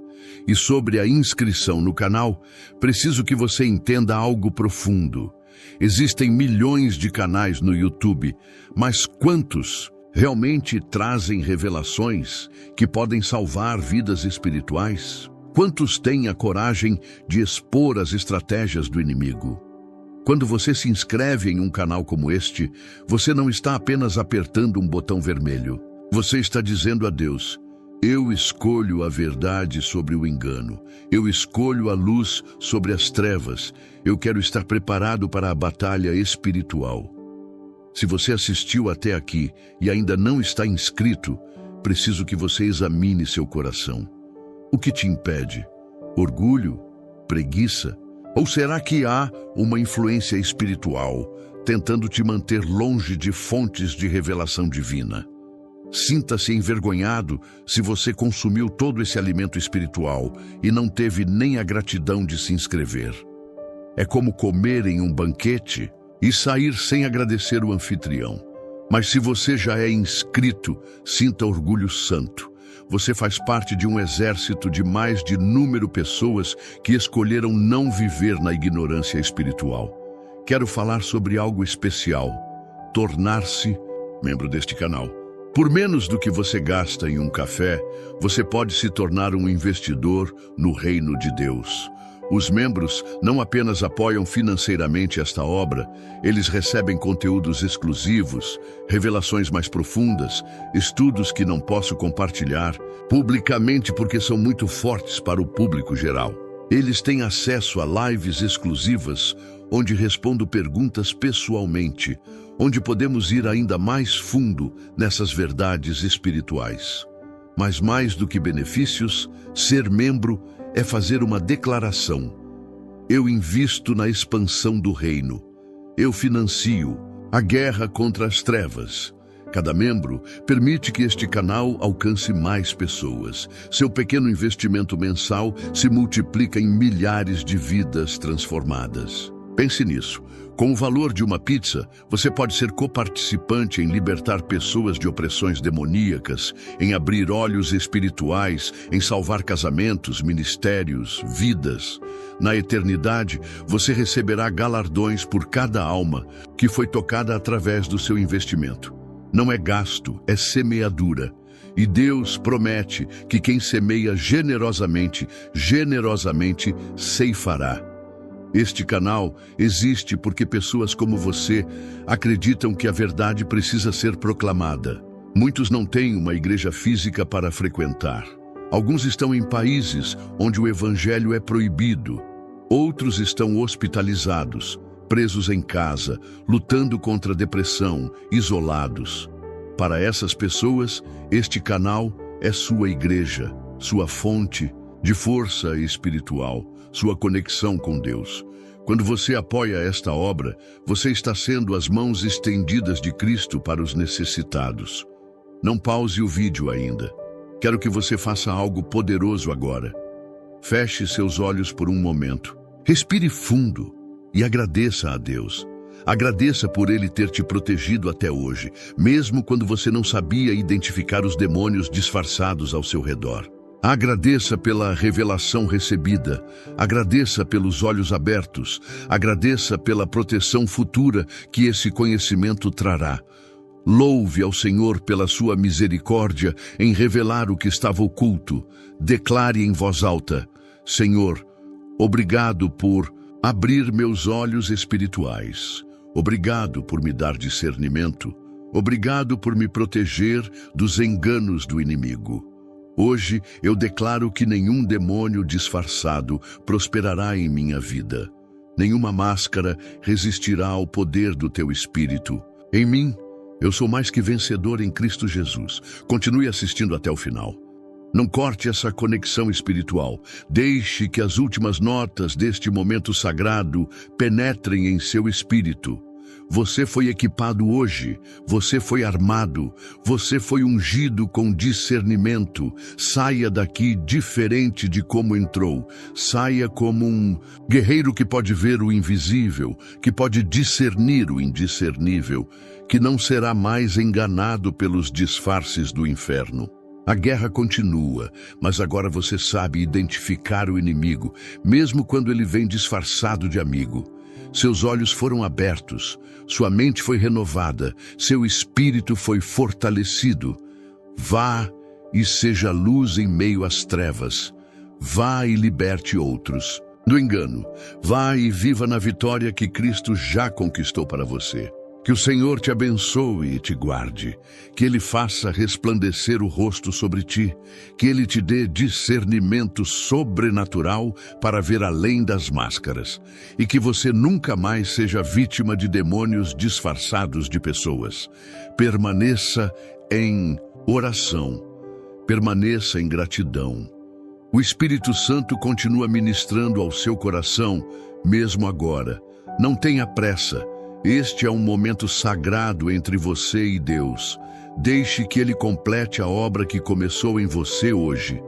E sobre a inscrição no canal, preciso que você entenda algo profundo. Existem milhões de canais no YouTube, mas quantos realmente trazem revelações que podem salvar vidas espirituais? Quantos têm a coragem de expor as estratégias do inimigo? Quando você se inscreve em um canal como este, você não está apenas apertando um botão vermelho. Você está dizendo a Deus: Eu escolho a verdade sobre o engano. Eu escolho a luz sobre as trevas. Eu quero estar preparado para a batalha espiritual. Se você assistiu até aqui e ainda não está inscrito, preciso que você examine seu coração. O que te impede? Orgulho? Preguiça? Ou será que há uma influência espiritual tentando te manter longe de fontes de revelação divina? Sinta-se envergonhado se você consumiu todo esse alimento espiritual e não teve nem a gratidão de se inscrever. É como comer em um banquete e sair sem agradecer o anfitrião. Mas se você já é inscrito, sinta orgulho santo. Você faz parte de um exército de mais de número pessoas que escolheram não viver na ignorância espiritual. Quero falar sobre algo especial: tornar-se membro deste canal. Por menos do que você gasta em um café, você pode se tornar um investidor no reino de Deus. Os membros não apenas apoiam financeiramente esta obra, eles recebem conteúdos exclusivos, revelações mais profundas, estudos que não posso compartilhar publicamente porque são muito fortes para o público geral. Eles têm acesso a lives exclusivas, onde respondo perguntas pessoalmente, onde podemos ir ainda mais fundo nessas verdades espirituais. Mas mais do que benefícios, ser membro é fazer uma declaração. Eu invisto na expansão do reino. Eu financio a guerra contra as trevas. Cada membro permite que este canal alcance mais pessoas. Seu pequeno investimento mensal se multiplica em milhares de vidas transformadas. Pense nisso. Com o valor de uma pizza, você pode ser coparticipante em libertar pessoas de opressões demoníacas, em abrir olhos espirituais, em salvar casamentos, ministérios, vidas. Na eternidade, você receberá galardões por cada alma que foi tocada através do seu investimento. Não é gasto, é semeadura. E Deus promete que quem semeia generosamente, generosamente ceifará. Este canal existe porque pessoas como você acreditam que a verdade precisa ser proclamada. Muitos não têm uma igreja física para frequentar. Alguns estão em países onde o evangelho é proibido. Outros estão hospitalizados, presos em casa, lutando contra a depressão, isolados. Para essas pessoas, este canal é sua igreja, sua fonte de força espiritual, sua conexão com Deus. Quando você apoia esta obra, você está sendo as mãos estendidas de Cristo para os necessitados. Não pause o vídeo ainda. Quero que você faça algo poderoso agora. Feche seus olhos por um momento. Respire fundo e agradeça a Deus. Agradeça por Ele ter te protegido até hoje, mesmo quando você não sabia identificar os demônios disfarçados ao seu redor. Agradeça pela revelação recebida, agradeça pelos olhos abertos, agradeça pela proteção futura que esse conhecimento trará. Louve ao Senhor pela sua misericórdia em revelar o que estava oculto. Declare em voz alta: Senhor, obrigado por abrir meus olhos espirituais. Obrigado por me dar discernimento. Obrigado por me proteger dos enganos do inimigo. Hoje eu declaro que nenhum demônio disfarçado prosperará em minha vida. Nenhuma máscara resistirá ao poder do teu Espírito. Em mim, eu sou mais que vencedor em Cristo Jesus. Continue assistindo até o final. Não corte essa conexão espiritual. Deixe que as últimas notas deste momento sagrado penetrem em seu espírito. Você foi equipado hoje, você foi armado, você foi ungido com discernimento. Saia daqui diferente de como entrou. Saia como um guerreiro que pode ver o invisível, que pode discernir o indiscernível, que não será mais enganado pelos disfarces do inferno. A guerra continua, mas agora você sabe identificar o inimigo, mesmo quando ele vem disfarçado de amigo. Seus olhos foram abertos, sua mente foi renovada, seu espírito foi fortalecido. Vá e seja luz em meio às trevas. Vá e liberte outros do engano. Vá e viva na vitória que Cristo já conquistou para você. Que o Senhor te abençoe e te guarde, que Ele faça resplandecer o rosto sobre ti, que Ele te dê discernimento sobrenatural para ver além das máscaras, e que você nunca mais seja vítima de demônios disfarçados de pessoas. Permaneça em oração, permaneça em gratidão. O Espírito Santo continua ministrando ao seu coração, mesmo agora. Não tenha pressa. Este é um momento sagrado entre você e Deus. Deixe que Ele complete a obra que começou em você hoje.